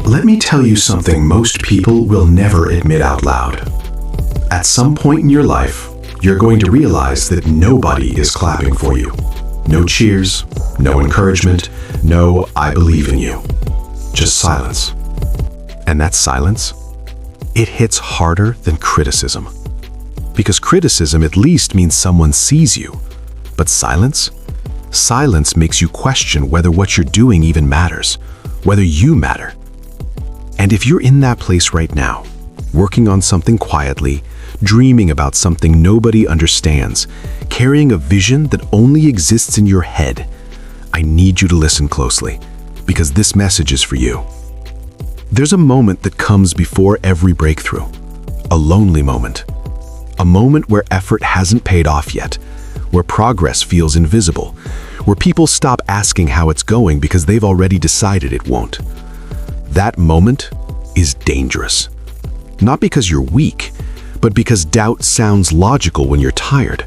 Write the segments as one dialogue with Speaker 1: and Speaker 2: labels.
Speaker 1: Let me tell you something most people will never admit out loud. At some point in your life, you're going to realize that nobody is clapping for you. No cheers, no encouragement, no "I believe in you." Just silence. And that silence, it hits harder than criticism. Because criticism at least means someone sees you. But silence? Silence makes you question whether what you're doing even matters, whether you matter. And if you're in that place right now, working on something quietly, dreaming about something nobody understands, carrying a vision that only exists in your head, I need you to listen closely, because this message is for you. There's a moment that comes before every breakthrough, a lonely moment. A moment where effort hasn't paid off yet, where progress feels invisible, where people stop asking how it's going because they've already decided it won't. That moment is dangerous. Not because you're weak, but because doubt sounds logical when you're tired.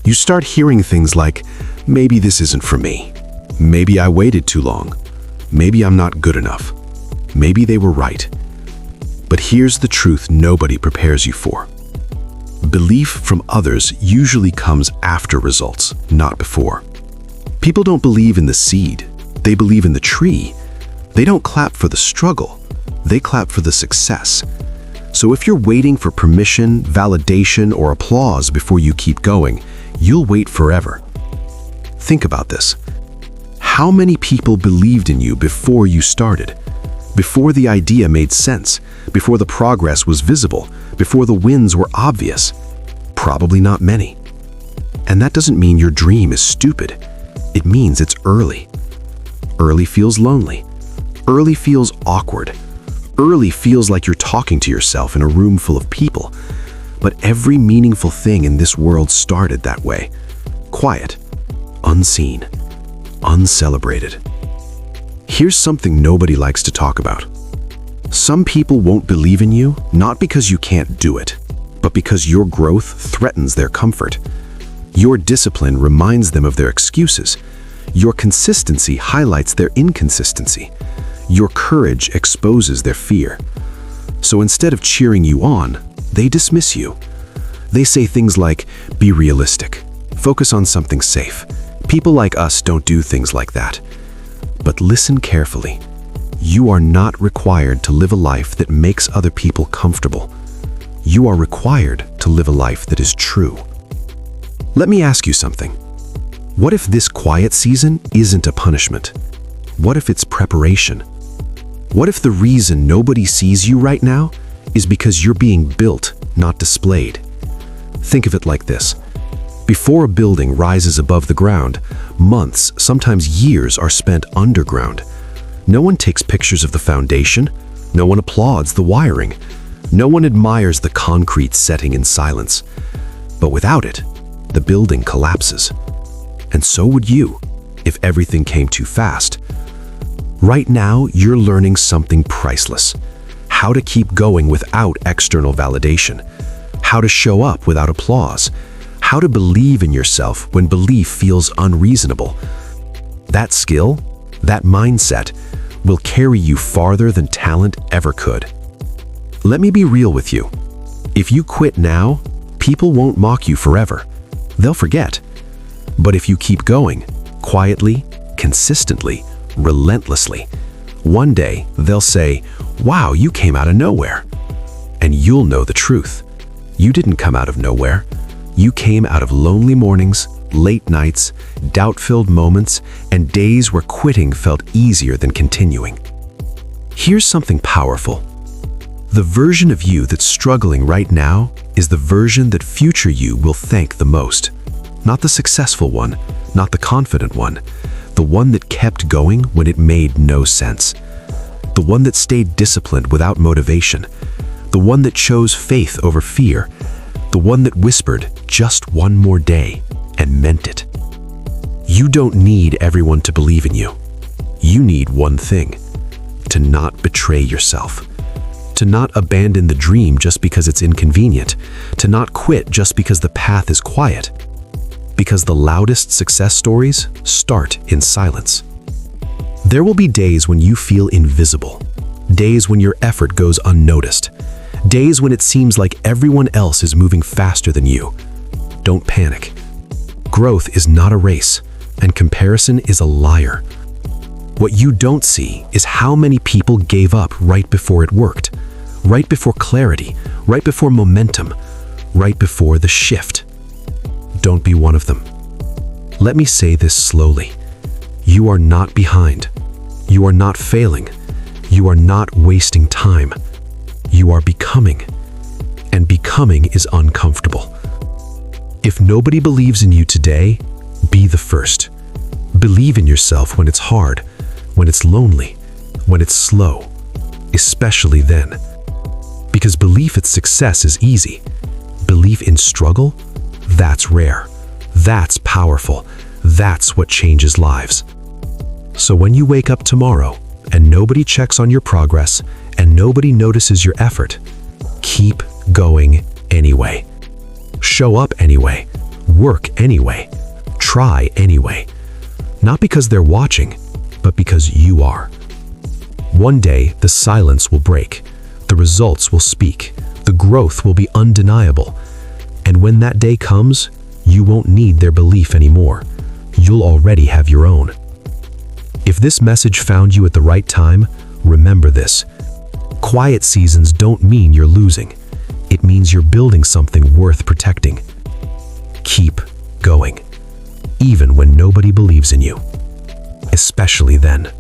Speaker 1: You start hearing things like, maybe this isn't for me. Maybe I waited too long. Maybe I'm not good enough. Maybe they were right. But here's the truth nobody prepares you for. Belief from others usually comes after results, not before. People don't believe in the seed, they believe in the tree. They don't clap for the struggle, they clap for the success. So if you're waiting for permission, validation, or applause before you keep going, you'll wait forever. Think about this. How many people believed in you before you started? Before the idea made sense, before the progress was visible, before the wins were obvious? Probably not many. And that doesn't mean your dream is stupid. It means it's early. Early feels lonely. Early feels awkward. Early feels like you're talking to yourself in a room full of people. But every meaningful thing in this world started that way. Quiet, unseen, uncelebrated. Here's something nobody likes to talk about. Some people won't believe in you, not because you can't do it, but because your growth threatens their comfort. Your discipline reminds them of their excuses. Your consistency highlights their inconsistency. Your courage exposes their fear. So instead of cheering you on, they dismiss you. They say things like, be realistic, focus on something safe. People like us don't do things like that. But listen carefully. You are not required to live a life that makes other people comfortable. You are required to live a life that is true. Let me ask you something. What if this quiet season isn't a punishment? What if it's preparation? What if the reason nobody sees you right now is because you're being built, not displayed? Think of it like this. Before a building rises above the ground, months, sometimes years, are spent underground. No one takes pictures of the foundation. No one applauds the wiring. No one admires the concrete setting in silence. But without it, the building collapses. And so would you, if everything came too fast. Right now, you're learning something priceless. How to keep going without external validation. How to show up without applause. How to believe in yourself when belief feels unreasonable. That skill, that mindset, will carry you farther than talent ever could. Let me be real with you. If you quit now, people won't mock you forever. They'll forget. But if you keep going, quietly, consistently, relentlessly, one day they'll say, wow, you came out of nowhere. And you'll know the truth. You didn't come out of nowhere. You came out of lonely mornings, late nights, doubt-filled moments, and days where quitting felt easier than continuing. Here's something powerful. The version of you that's struggling right now is the version that future you will thank the most. Not the successful one, not the confident one, the one that kept going when it made no sense. The one that stayed disciplined without motivation. The one that chose faith over fear. The one that whispered, just one more day, and meant it. You don't need everyone to believe in you. You need one thing: to not betray yourself. To not abandon the dream just because it's inconvenient. To not quit just because the path is quiet. Because the loudest success stories start in silence. There will be days when you feel invisible.
Speaker 2: Days when your effort goes unnoticed. Days when it seems like everyone else is moving faster than you. Don't panic. Growth is not a race, and comparison is a liar. What you don't see is how many people gave up right before it worked, right before clarity, right before momentum, right before the shift. Don't be one of them. Let me say this slowly. You are not behind. You are not failing. You are not wasting time. You are becoming. And becoming is uncomfortable. If nobody believes in you today, be the first. Believe in yourself when it's hard, when it's lonely, when it's slow, especially then. Because belief in success is easy. Belief in struggle, that's rare. That's powerful. That's what changes lives. So when you wake up tomorrow and nobody checks on your progress and nobody notices your effort, keep going anyway. Show up anyway. Work anyway. Try anyway. Not because they're watching, but because you are. One day, the silence will break. The results will speak. The growth will be undeniable. And when that day comes, you won't need their belief anymore. You'll already have your own. If this message found you at the right time, remember this. Quiet seasons don't mean you're losing. It means you're building something worth protecting. Keep going, even when nobody believes in you, especially then.